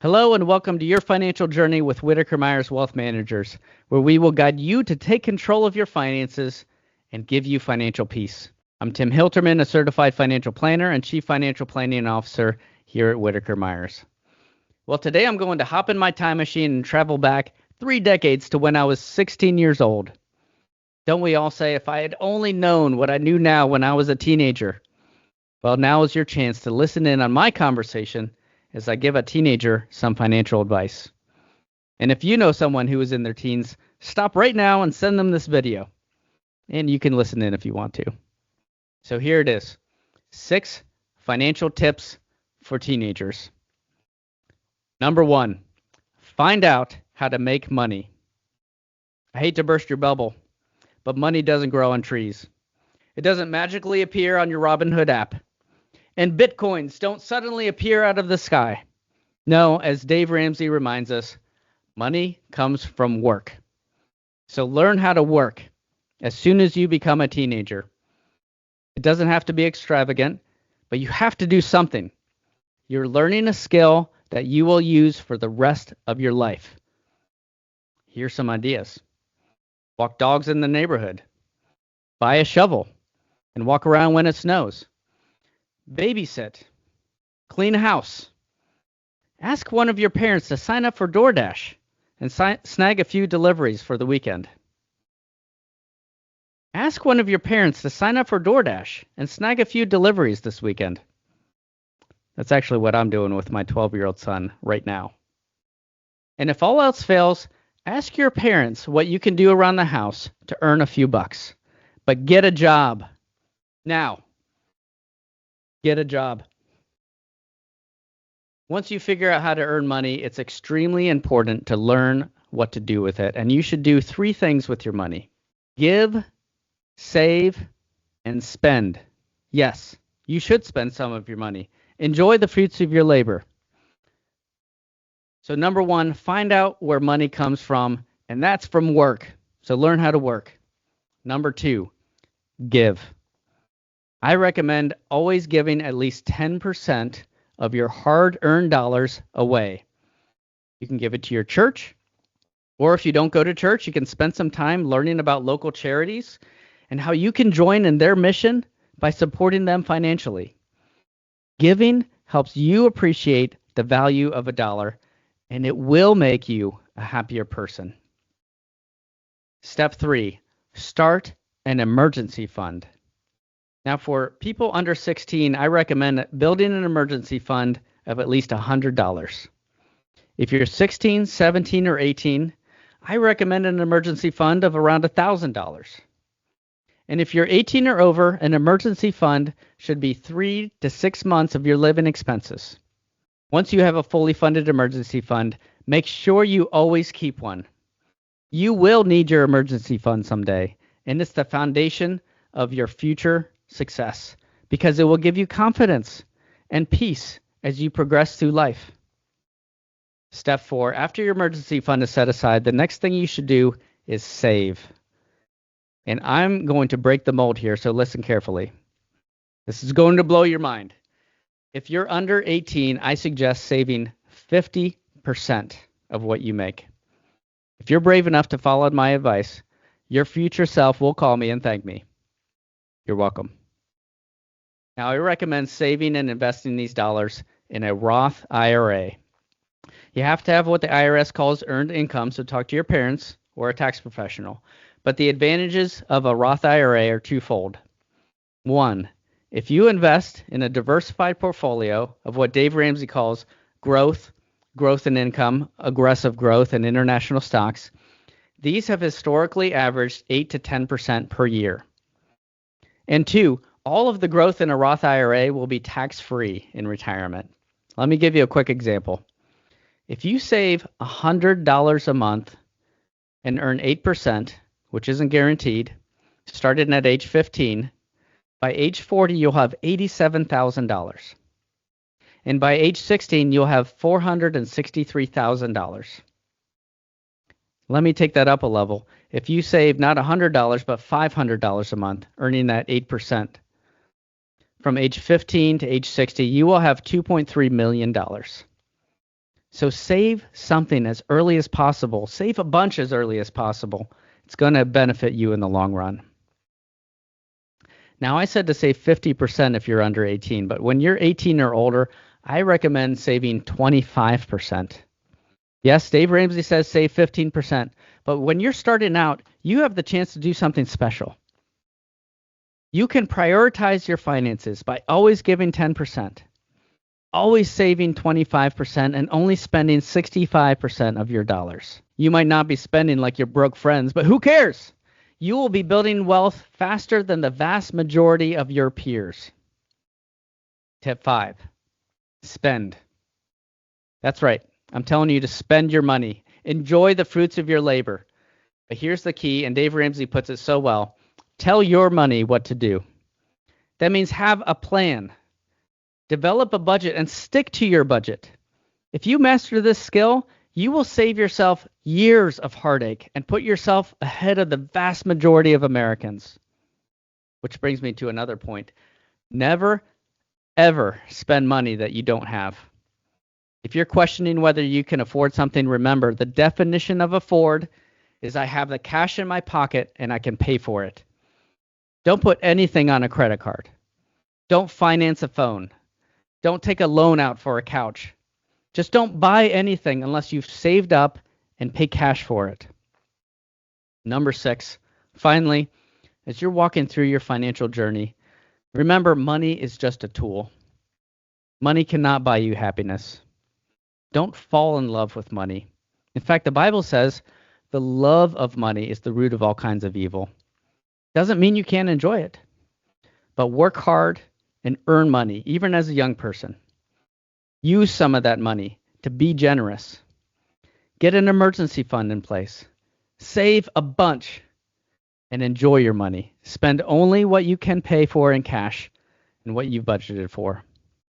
Hello and welcome to your financial journey with Whitaker-Myers Wealth Managers, where we will guide you to take control of your finances and give you financial peace. I'm Tim Hilterman, a certified financial planner and chief financial planning officer here at Whitaker-Myers. Well, today I'm going to hop in my time machine and travel back 3 decades to when I was 16 years old. Don't we all say, if I had only known what I knew now when I was a teenager? Well, now is your chance to listen in on my conversation as I give a teenager some financial advice. And if you know someone who is in their teens, stop right now and send them this video. And you can listen in if you want to. So here it is. 6 financial tips for teenagers. Number 1, find out how to make money. I hate to burst your bubble, but money doesn't grow on trees. It doesn't magically appear on your Robinhood app. And bitcoins don't suddenly appear out of the sky. No, as Dave Ramsey reminds us, money comes from work. So learn how to work as soon as you become a teenager. It doesn't have to be extravagant, but you have to do something. You're learning a skill that you will use for the rest of your life. Here's some ideas. Walk dogs in the neighborhood. Buy a shovel and walk around when it snows. Babysit. Clean a house. Ask one of your parents to sign up for DoorDash and snag a few deliveries for the weekend. Ask one of your parents to sign up for DoorDash and snag a few deliveries this weekend. That's actually what I'm doing with my 12-year-old son right now. And if all else fails, ask your parents what you can do around the house to earn a few bucks. But get a job. Now, get a job. Once you figure out how to earn money, it's extremely important to learn what to do with it. And you should do 3 things with your money. Give, save, and spend. Yes, you should spend some of your money. Enjoy the fruits of your labor. So number 1, find out where money comes from, and that's from work. So learn how to work. Number 2, give. I recommend always giving at least 10% of your hard-earned dollars away. You can give it to your church, or if you don't go to church, you can spend some time learning about local charities and how you can join in their mission by supporting them financially. Giving helps you appreciate the value of a dollar, and it will make you a happier person. Step 3, start an emergency fund. Now, for people under 16, I recommend building an emergency fund of at least $100. If you're 16, 17, or 18, I recommend an emergency fund of around $1,000. And if you're 18 or over, an emergency fund should be 3 to 6 months of your living expenses. Once you have a fully funded emergency fund, make sure you always keep one. You will need your emergency fund someday, and it's the foundation of your future success because it will give you confidence and peace as you progress through life. Step 4, after your emergency fund is set aside, the next thing you should do is save. And I'm going to break the mold here, so listen carefully. This is going to blow your mind. If you're under 18, I suggest saving 50% of what you make. If you're brave enough to follow my advice, your future self will call me and thank me. You're welcome. Now, I recommend saving and investing these dollars in a Roth IRA. You have to have what the IRS calls earned income, so talk to your parents or a tax professional. But the advantages of a Roth IRA are twofold. 1, if you invest in a diversified portfolio of what Dave Ramsey calls growth and income, aggressive growth, and international stocks, these have historically averaged 8 to 10% per year. And 2, all of the growth in a Roth IRA will be tax-free in retirement. Let me give you a quick example. If you save $100 a month and earn 8%, which isn't guaranteed, starting at age 15, by age 40, you'll have $87,000. And by age 16, you'll have $463,000. Let me take that up a level. If you save not $100, but $500 a month, earning that 8%, from age 15 to age 60, you will have $2.3 million. So save something as early as possible. Save a bunch as early as possible. It's going to benefit you in the long run. Now, I said to save 50% if you're under 18, but when you're 18 or older, I recommend saving 25%. Yes, Dave Ramsey says save 15%, but when you're starting out, you have the chance to do something special. You can prioritize your finances by always giving 10%, always saving 25%, and only spending 65% of your dollars. You might not be spending like your broke friends, but who cares? You will be building wealth faster than the vast majority of your peers. Tip 5, spend. That's right. I'm telling you to spend your money. Enjoy the fruits of your labor. But here's the key, and Dave Ramsey puts it so well. Tell your money what to do. That means have a plan. Develop a budget and stick to your budget. If you master this skill, you will save yourself years of heartache and put yourself ahead of the vast majority of Americans. Which brings me to another point. Never, ever spend money that you don't have. If you're questioning whether you can afford something, remember the definition of afford is I have the cash in my pocket and I can pay for it. Don't put anything on a credit card. Don't finance a phone. Don't take a loan out for a couch. Just don't buy anything unless you've saved up and pay cash for it. Number 6, finally, as you're walking through your financial journey, remember money is just a tool. Money cannot buy you happiness. Don't fall in love with money. In fact, the Bible says the love of money is the root of all kinds of evil. Doesn't mean you can't enjoy it, but work hard and earn money, even as a young person. Use some of that money to be generous. Get an emergency fund in place. Save a bunch and enjoy your money. Spend only what you can pay for in cash and what you've budgeted for.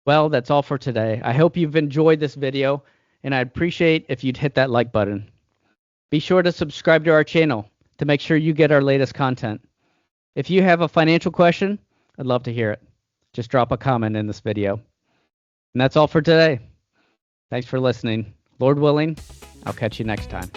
Well, that's all for today. I hope you've enjoyed this video, and I'd appreciate if you'd hit that like button. Be sure to subscribe to our channel to make sure you get our latest content. If you have a financial question, I'd love to hear it. Just drop a comment in this video. And that's all for today. Thanks for listening. Lord willing, I'll catch you next time.